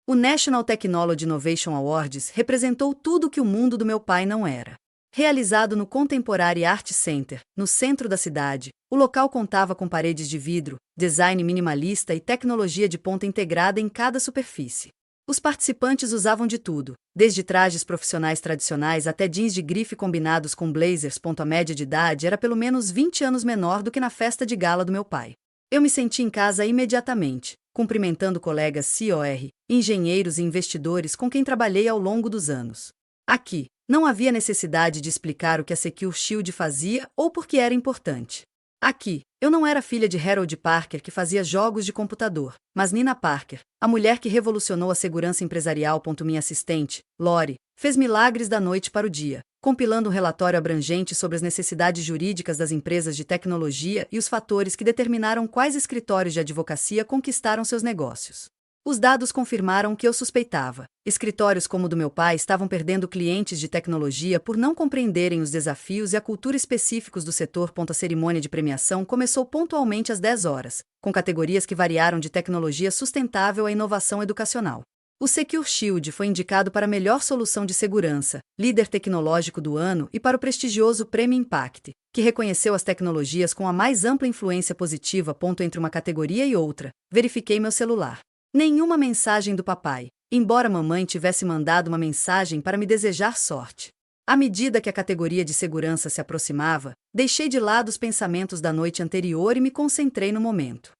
O National Technology Innovation Awards representou tudo o que o mundo do meu pai não era. Realizado no Contemporary Art Center, no centro da cidade, o local contava com paredes de vidro, design minimalista e tecnologia de ponta integrada em cada superfície. Os participantes usavam de tudo, desde trajes profissionais tradicionais até jeans de grife combinados com blazers. A média de idade era pelo menos 20 anos menor do que na festa de gala do meu pai. Eu me senti em casa imediatamente, cumprimentando colegas COR, engenheiros e investidores com quem trabalhei ao longo dos anos. Aqui, não havia necessidade de explicar o que a Secure Shield fazia ou por que era importante. Aqui, eu não era filha de Harold Parker que fazia jogos de computador, mas Nina Parker, a mulher que revolucionou a segurança empresarial. Minha assistente, Lori, fez milagres da noite para o dia, compilando um relatório abrangente sobre as necessidades jurídicas das empresas de tecnologia e os fatores que determinaram quais escritórios de advocacia conquistaram seus negócios. Os dados confirmaram o que eu suspeitava. Escritórios como o do meu pai estavam perdendo clientes de tecnologia por não compreenderem os desafios e a cultura específicos do setor. A cerimônia de premiação começou pontualmente às 10 horas, com categorias que variaram de tecnologia sustentável à inovação educacional. O Secure Shield foi indicado para a melhor solução de segurança, líder tecnológico do ano e para o prestigioso Prêmio Impact, que reconheceu as tecnologias com a mais ampla influência positiva. Entre uma categoria e outra, verifiquei meu celular. Nenhuma mensagem do papai, embora mamãe tivesse mandado uma mensagem para me desejar sorte. À medida que a categoria de segurança se aproximava, deixei de lado os pensamentos da noite anterior e me concentrei no momento.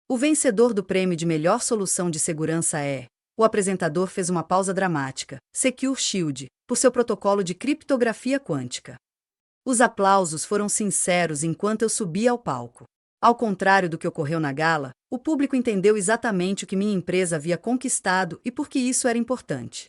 O vencedor do prêmio de melhor solução de segurança é... O apresentador fez uma pausa dramática, Secure Shield, por seu protocolo de criptografia quântica. Os aplausos foram sinceros enquanto eu subia ao palco. Ao contrário do que ocorreu na gala, o público entendeu exatamente o que minha empresa havia conquistado e por que isso era importante.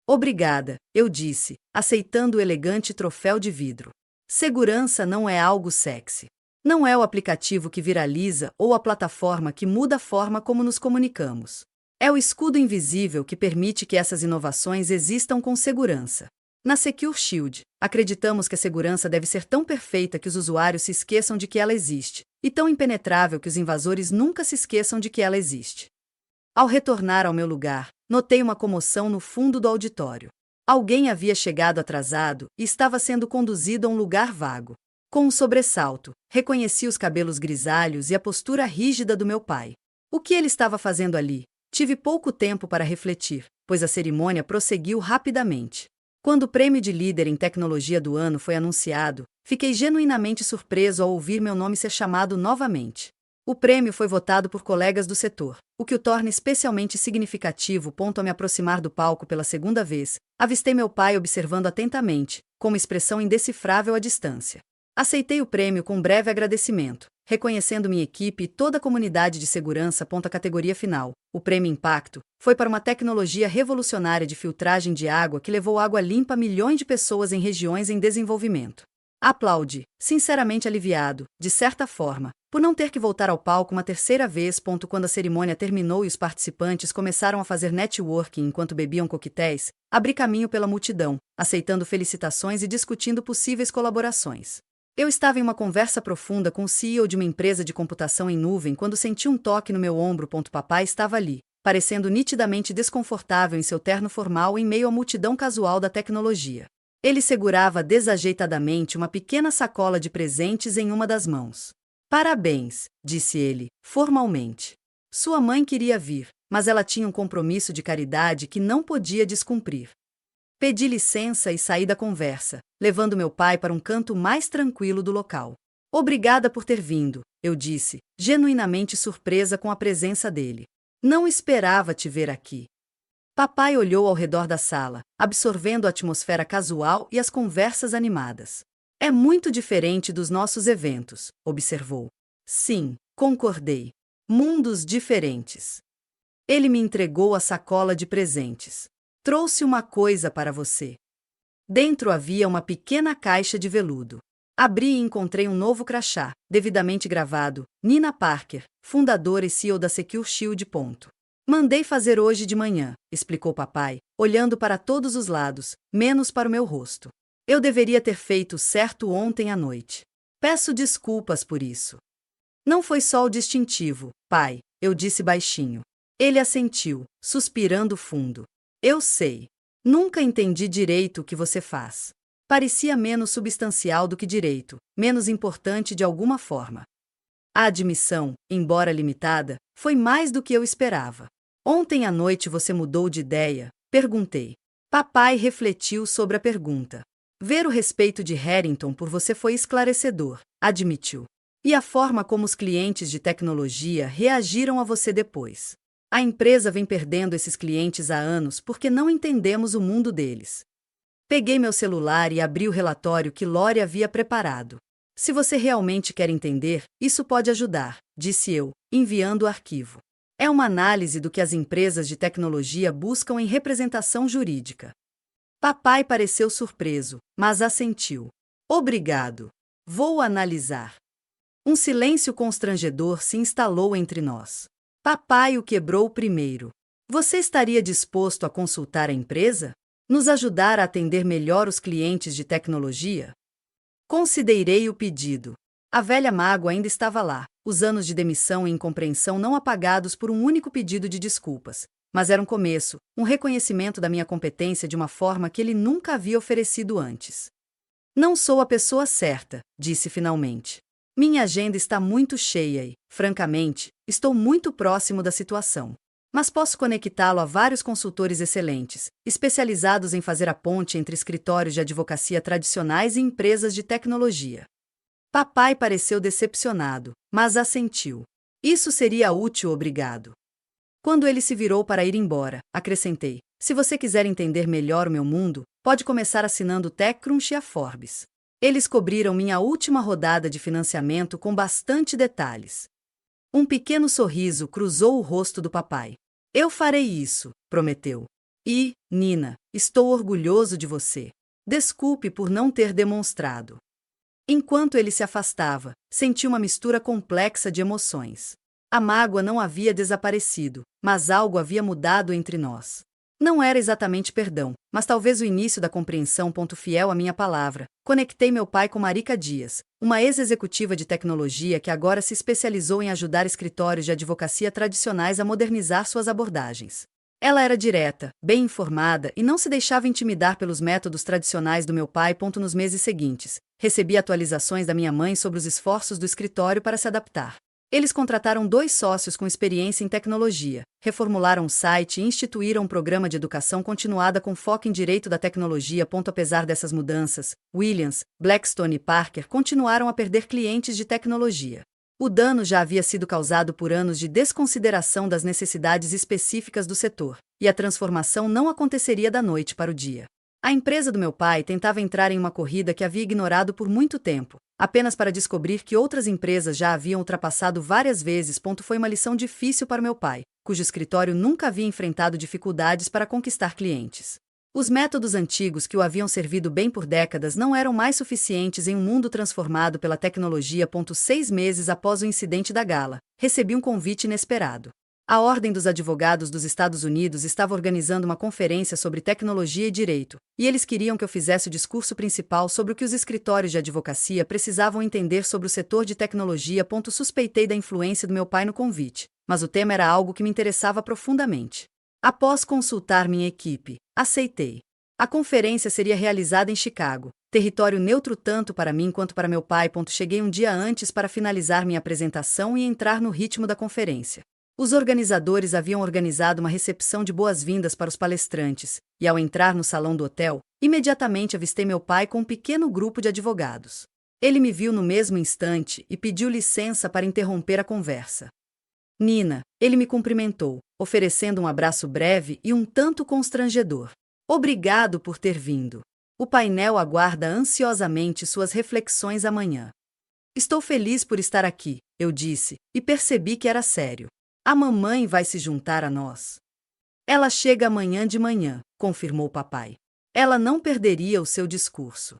Obrigada, eu disse, aceitando o elegante troféu de vidro. Segurança não é algo sexy. Não é o aplicativo que viraliza ou a plataforma que muda a forma como nos comunicamos. É o escudo invisível que permite que essas inovações existam com segurança. Na Secure Shield, acreditamos que a segurança deve ser tão perfeita que os usuários se esqueçam de que ela existe, e tão impenetrável que os invasores nunca se esqueçam de que ela existe. Ao retornar ao meu lugar, notei uma comoção no fundo do auditório. Alguém havia chegado atrasado e estava sendo conduzido a um lugar vago. Com um sobressalto, reconheci os cabelos grisalhos e a postura rígida do meu pai. O que ele estava fazendo ali? Tive pouco tempo para refletir, pois a cerimônia prosseguiu rapidamente. Quando o prêmio de líder em tecnologia do ano foi anunciado, fiquei genuinamente surpreso ao ouvir meu nome ser chamado novamente. O prêmio foi votado por colegas do setor, o que o torna especialmente significativo. Ao me aproximar do palco pela segunda vez, avistei meu pai observando atentamente, com uma expressão indecifrável à distância. Aceitei o prêmio com um breve agradecimento, reconhecendo minha equipe e toda a comunidade de segurança. A categoria final, o Prêmio Impacto, foi para uma tecnologia revolucionária de filtragem de água que levou água limpa a milhões de pessoas em regiões em desenvolvimento. Aplaudi, sinceramente aliviado, de certa forma, por não ter que voltar ao palco uma terceira vez. Quando a cerimônia terminou e os participantes começaram a fazer networking enquanto bebiam coquetéis, abri caminho pela multidão, aceitando felicitações e discutindo possíveis colaborações. Eu estava em uma conversa profunda com o CEO de uma empresa de computação em nuvem quando senti um toque no meu ombro. Papai estava ali, parecendo nitidamente desconfortável em seu terno formal em meio à multidão casual da tecnologia. Ele segurava desajeitadamente uma pequena sacola de presentes em uma das mãos. Parabéns, disse ele, formalmente. Sua mãe queria vir, mas ela tinha um compromisso de caridade que não podia descumprir. Pedi licença e saí da conversa, levando meu pai para um canto mais tranquilo do local. Obrigada por ter vindo, eu disse, genuinamente surpresa com a presença dele. Não esperava te ver aqui. Papai olhou ao redor da sala, absorvendo a atmosfera casual e as conversas animadas. É muito diferente dos nossos eventos, observou. Sim, concordei. Mundos diferentes. Ele me entregou a sacola de presentes. Trouxe uma coisa para você. Dentro havia uma pequena caixa de veludo. Abri e encontrei um novo crachá, devidamente gravado, Nina Parker, fundadora e CEO da Secure Shield. Mandei fazer hoje de manhã, explicou papai, olhando para todos os lados, menos para o meu rosto. Eu deveria ter feito certo ontem à noite. Peço desculpas por isso. Não foi só o distintivo, pai, eu disse baixinho. Ele assentiu, suspirando fundo. Eu sei. Nunca entendi direito o que você faz. Parecia menos substancial do que direito, menos importante de alguma forma. A admissão, embora limitada, foi mais do que eu esperava. Ontem à noite você mudou de ideia? Perguntei. Papai refletiu sobre a pergunta. Ver o respeito de Harrington por você foi esclarecedor, admitiu. E a forma como os clientes de tecnologia reagiram a você depois. A empresa vem perdendo esses clientes há anos porque não entendemos o mundo deles. Peguei meu celular e abri o relatório que Lori havia preparado. Se você realmente quer entender, isso pode ajudar, disse eu, enviando o arquivo. É uma análise do que as empresas de tecnologia buscam em representação jurídica. Papai pareceu surpreso, mas assentiu. Obrigado. Vou analisar. Um silêncio constrangedor se instalou entre nós. Papai o quebrou primeiro. Você estaria disposto a consultar a empresa? Nos ajudar a atender melhor os clientes de tecnologia? Considerei o pedido. A velha mágoa ainda estava lá, os anos de demissão e incompreensão não apagados por um único pedido de desculpas. Mas era um começo, um reconhecimento da minha competência de uma forma que ele nunca havia oferecido antes. Não sou a pessoa certa, disse finalmente. Minha agenda está muito cheia e, francamente, estou muito próximo da situação. Mas posso conectá-lo a vários consultores excelentes, especializados em fazer a ponte entre escritórios de advocacia tradicionais e empresas de tecnologia. Papai pareceu decepcionado, mas assentiu. Isso seria útil, obrigado. Quando ele se virou para ir embora, acrescentei: se você quiser entender melhor o meu mundo, pode começar assinando o TechCrunch e a Forbes. Eles cobriram minha última rodada de financiamento com bastante detalhes. Um pequeno sorriso cruzou o rosto do papai. Eu farei isso, prometeu. E, Nina, estou orgulhoso de você. Desculpe por não ter demonstrado. Enquanto ele se afastava, senti uma mistura complexa de emoções. A mágoa não havia desaparecido, mas algo havia mudado entre nós. Não era exatamente perdão, mas talvez o início da compreensão. Fiel à minha palavra, conectei meu pai com Marika Dias, uma ex-executiva de tecnologia que agora se especializou em ajudar escritórios de advocacia tradicionais a modernizar suas abordagens. Ela era direta, bem informada e não se deixava intimidar pelos métodos tradicionais do meu pai. Nos meses seguintes, recebi atualizações da minha mãe sobre os esforços do escritório para se adaptar. Eles contrataram 2 sócios com experiência em tecnologia, reformularam o site e instituíram um programa de educação continuada com foco em direito da tecnologia. Apesar dessas mudanças, Williams, Blackstone e Parker continuaram a perder clientes de tecnologia. O dano já havia sido causado por anos de desconsideração das necessidades específicas do setor, e a transformação não aconteceria da noite para o dia. A empresa do meu pai tentava entrar em uma corrida que havia ignorado por muito tempo, apenas para descobrir que outras empresas já haviam ultrapassado várias vezes. Foi uma lição difícil para meu pai, cujo escritório nunca havia enfrentado dificuldades para conquistar clientes. Os métodos antigos que o haviam servido bem por décadas não eram mais suficientes em um mundo transformado pela tecnologia. 6 meses após o incidente da Gala, recebi um convite inesperado. A Ordem dos Advogados dos Estados Unidos estava organizando uma conferência sobre tecnologia e direito, e eles queriam que eu fizesse o discurso principal sobre o que os escritórios de advocacia precisavam entender sobre o setor de tecnologia. Suspeitei da influência do meu pai no convite, mas o tema era algo que me interessava profundamente. Após consultar minha equipe, aceitei. A conferência seria realizada em Chicago, território neutro tanto para mim quanto para meu pai. Cheguei um dia antes para finalizar minha apresentação e entrar no ritmo da conferência. Os organizadores haviam organizado uma recepção de boas-vindas para os palestrantes, e ao entrar no salão do hotel, imediatamente avistei meu pai com um pequeno grupo de advogados. Ele me viu no mesmo instante e pediu licença para interromper a conversa. Nina, ele me cumprimentou, oferecendo um abraço breve e um tanto constrangedor. Obrigado por ter vindo. O painel aguarda ansiosamente suas reflexões amanhã. Estou feliz por estar aqui, eu disse, e percebi que era sério. A mamãe vai se juntar a nós. Ela chega amanhã de manhã, confirmou papai. Ela não perderia o seu discurso.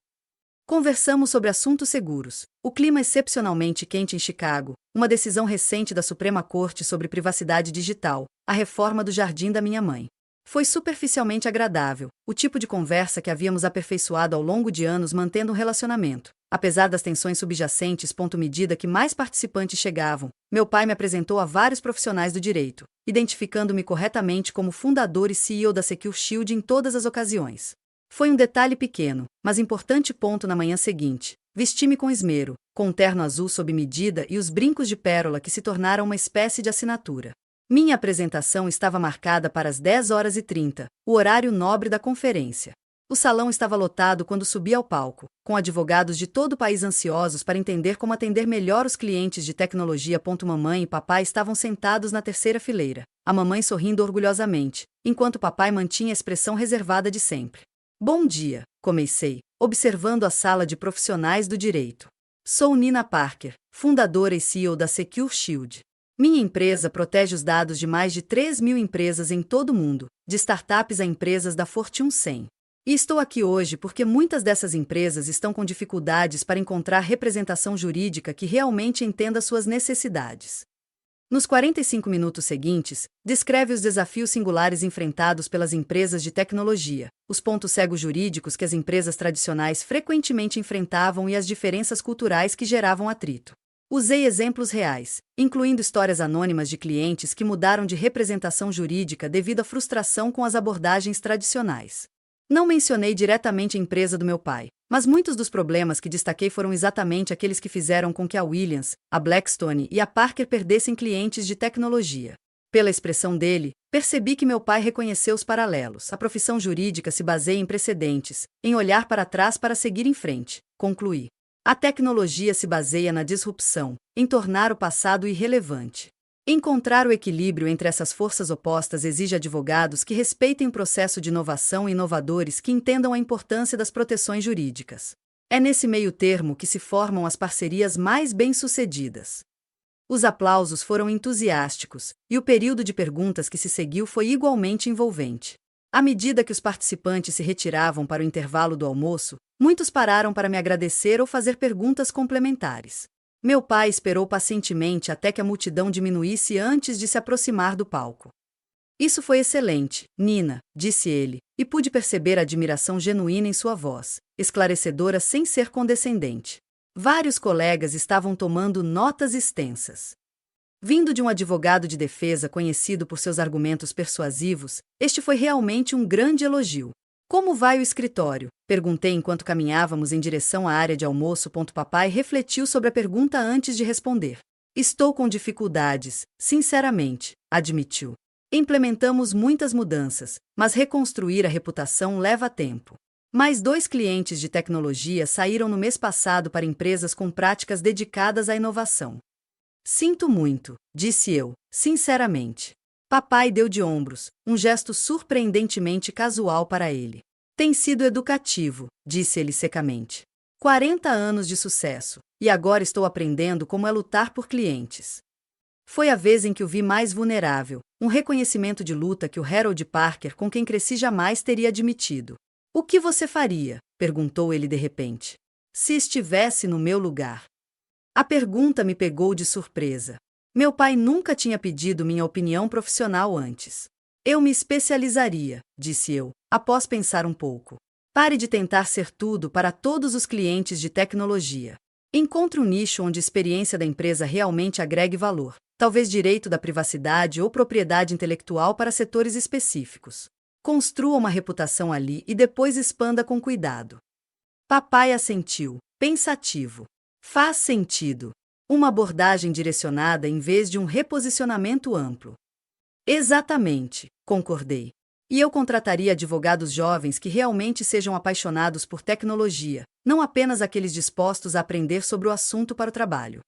Conversamos sobre assuntos seguros, o clima excepcionalmente quente em Chicago, uma decisão recente da Suprema Corte sobre privacidade digital, a reforma do jardim da minha mãe. Foi superficialmente agradável, o tipo de conversa que havíamos aperfeiçoado ao longo de anos mantendo um relacionamento. Apesar das tensões subjacentes, medida que mais participantes chegavam, meu pai me apresentou a vários profissionais do direito, identificando-me corretamente como fundador e CEO da Secure Shield em todas as ocasiões. Foi um detalhe pequeno, mas importante ponto na manhã seguinte. Vesti-me com esmero, com um terno azul sob medida e os brincos de pérola que se tornaram uma espécie de assinatura. Minha apresentação estava marcada para as 10h30, o horário nobre da conferência. O salão estava lotado quando subi ao palco, com advogados de todo o país ansiosos para entender como atender melhor os clientes de tecnologia. Mamãe e papai estavam sentados na terceira fileira, a mamãe sorrindo orgulhosamente, enquanto papai mantinha a expressão reservada de sempre. Bom dia, comecei, observando a sala de profissionais do direito. Sou Nina Parker, fundadora e CEO da Secure Shield. Minha empresa protege os dados de mais de 3.000 empresas em todo o mundo, de startups a empresas da Fortune 100. E estou aqui hoje porque muitas dessas empresas estão com dificuldades para encontrar representação jurídica que realmente entenda suas necessidades. Nos 45 minutos seguintes, descreve os desafios singulares enfrentados pelas empresas de tecnologia, os pontos cegos jurídicos que as empresas tradicionais frequentemente enfrentavam e as diferenças culturais que geravam atrito. Usei exemplos reais, incluindo histórias anônimas de clientes que mudaram de representação jurídica devido à frustração com as abordagens tradicionais. Não mencionei diretamente a empresa do meu pai, mas muitos dos problemas que destaquei foram exatamente aqueles que fizeram com que a Williams, a Blackstone e a Parker perdessem clientes de tecnologia. Pela expressão dele, percebi que meu pai reconheceu os paralelos. A profissão jurídica se baseia em precedentes, em olhar para trás para seguir em frente, concluí. A tecnologia se baseia na disrupção, em tornar o passado irrelevante. Encontrar o equilíbrio entre essas forças opostas exige advogados que respeitem o processo de inovação e inovadores que entendam a importância das proteções jurídicas. É nesse meio termo que se formam as parcerias mais bem-sucedidas. Os aplausos foram entusiásticos, e o período de perguntas que se seguiu foi igualmente envolvente. À medida que os participantes se retiravam para o intervalo do almoço, muitos pararam para me agradecer ou fazer perguntas complementares. Meu pai esperou pacientemente até que a multidão diminuísse antes de se aproximar do palco. Isso foi excelente, Nina, disse ele, e pude perceber a admiração genuína em sua voz, esclarecedora sem ser condescendente. Vários colegas estavam tomando notas extensas. Vindo de um advogado de defesa conhecido por seus argumentos persuasivos, este foi realmente um grande elogio. Como vai o escritório? Perguntei enquanto caminhávamos em direção à área de almoço. Papai refletiu sobre a pergunta antes de responder. Estou com dificuldades, sinceramente, admitiu. Implementamos muitas mudanças, mas reconstruir a reputação leva tempo. Mais 2 clientes de tecnologia saíram no mês passado para empresas com práticas dedicadas à inovação. Sinto muito, disse eu, sinceramente. Papai deu de ombros, um gesto surpreendentemente casual para ele. Tem sido educativo, disse ele secamente. 40 anos de sucesso, e agora estou aprendendo como é lutar por clientes. Foi a vez em que o vi mais vulnerável, um reconhecimento de luta que o Harold Parker, com quem cresci, jamais teria admitido. O que você faria? Perguntou ele de repente. Se estivesse no meu lugar. A pergunta me pegou de surpresa. Meu pai nunca tinha pedido minha opinião profissional antes. Eu me especializaria, disse eu, após pensar um pouco. Pare de tentar ser tudo para todos os clientes de tecnologia. Encontre um nicho onde a experiência da empresa realmente agregue valor, talvez direito da privacidade ou propriedade intelectual para setores específicos. Construa uma reputação ali e depois expanda com cuidado. Papai assentiu, pensativo. Faz sentido. Uma abordagem direcionada em vez de um reposicionamento amplo. Exatamente, concordei. E eu contrataria advogados jovens que realmente sejam apaixonados por tecnologia, não apenas aqueles dispostos a aprender sobre o assunto para o trabalho.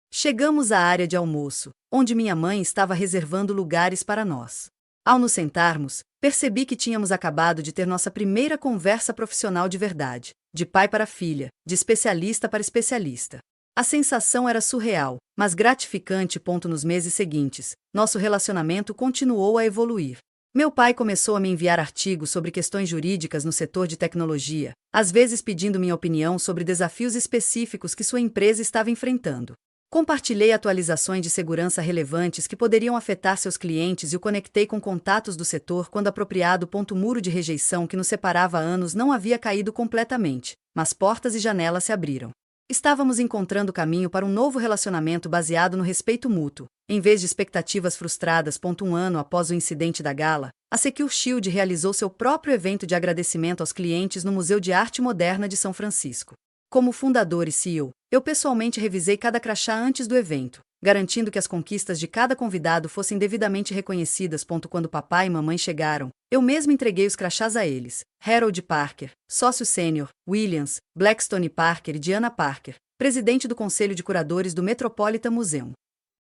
Chegamos à área de almoço, onde minha mãe estava reservando lugares para nós. Ao nos sentarmos, percebi que tínhamos acabado de ter nossa primeira conversa profissional de verdade, de pai para filha, de especialista para especialista. A sensação era surreal, mas gratificante. Nos meses seguintes, nosso relacionamento continuou a evoluir. Meu pai começou a me enviar artigos sobre questões jurídicas no setor de tecnologia, às vezes pedindo minha opinião sobre desafios específicos que sua empresa estava enfrentando. Compartilhei atualizações de segurança relevantes que poderiam afetar seus clientes e o conectei com contatos do setor quando apropriado. O muro de rejeição que nos separava há anos não havia caído completamente, mas portas e janelas se abriram. Estávamos encontrando caminho para um novo relacionamento baseado no respeito mútuo, em vez de expectativas frustradas. Um ano após o incidente da gala, a Secure Shield realizou seu próprio evento de agradecimento aos clientes no Museu de Arte Moderna de São Francisco. Como fundador e CEO, eu pessoalmente revisei cada crachá antes do evento, garantindo que as conquistas de cada convidado fossem devidamente reconhecidas. Quando papai e mamãe chegaram, eu mesmo entreguei os crachás a eles. Harold Parker, sócio sênior, Williams, Blackstone Parker e Diana Parker, presidente do Conselho de Curadores do Metropolitan Museum.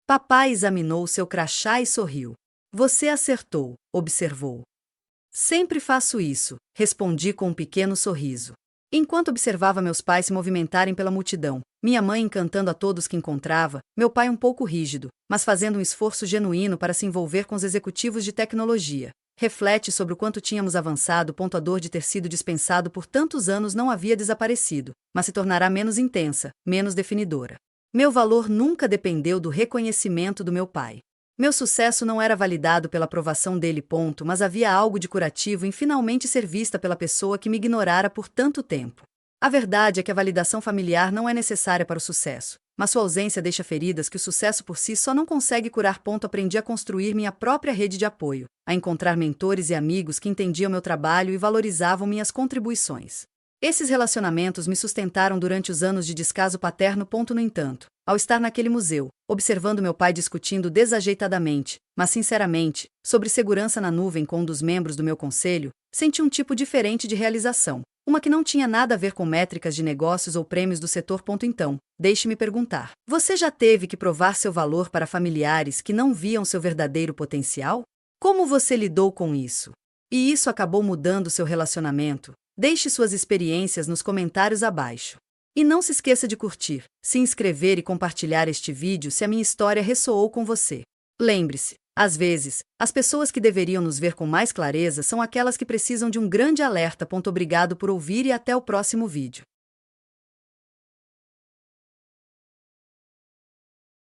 Papai examinou seu crachá e sorriu. Você acertou, observou. Sempre faço isso, respondi com um pequeno sorriso. Enquanto observava meus pais se movimentarem pela multidão, minha mãe encantando a todos que encontrava, meu pai um pouco rígido, mas fazendo um esforço genuíno para se envolver com os executivos de tecnologia. Reflete sobre o quanto tínhamos avançado. A dor de ter sido dispensado por tantos anos não havia desaparecido, mas se tornará menos intensa, menos definidora. Meu valor nunca dependeu do reconhecimento do meu pai. Meu sucesso não era validado pela aprovação dele. Mas havia algo de curativo em finalmente ser vista pela pessoa que me ignorara por tanto tempo. A verdade é que a validação familiar não é necessária para o sucesso, mas sua ausência deixa feridas que o sucesso por si só não consegue curar. Aprendi a construir minha própria rede de apoio, a encontrar mentores e amigos que entendiam meu trabalho e valorizavam minhas contribuições. Esses relacionamentos me sustentaram durante os anos de descaso paterno. No entanto, ao estar naquele museu, observando meu pai discutindo desajeitadamente, mas sinceramente, sobre segurança na nuvem com um dos membros do meu conselho, senti um tipo diferente de realização, uma que não tinha nada a ver com métricas de negócios ou prêmios do setor. Então, deixe-me perguntar: você já teve que provar seu valor para familiares que não viam seu verdadeiro potencial? Como você lidou com isso? E isso acabou mudando seu relacionamento? Deixe suas experiências nos comentários abaixo. E não se esqueça de curtir, se inscrever e compartilhar este vídeo se a minha história ressoou com você. Lembre-se, às vezes, as pessoas que deveriam nos ver com mais clareza são aquelas que precisam de um grande alerta. Obrigado por ouvir e até o próximo vídeo.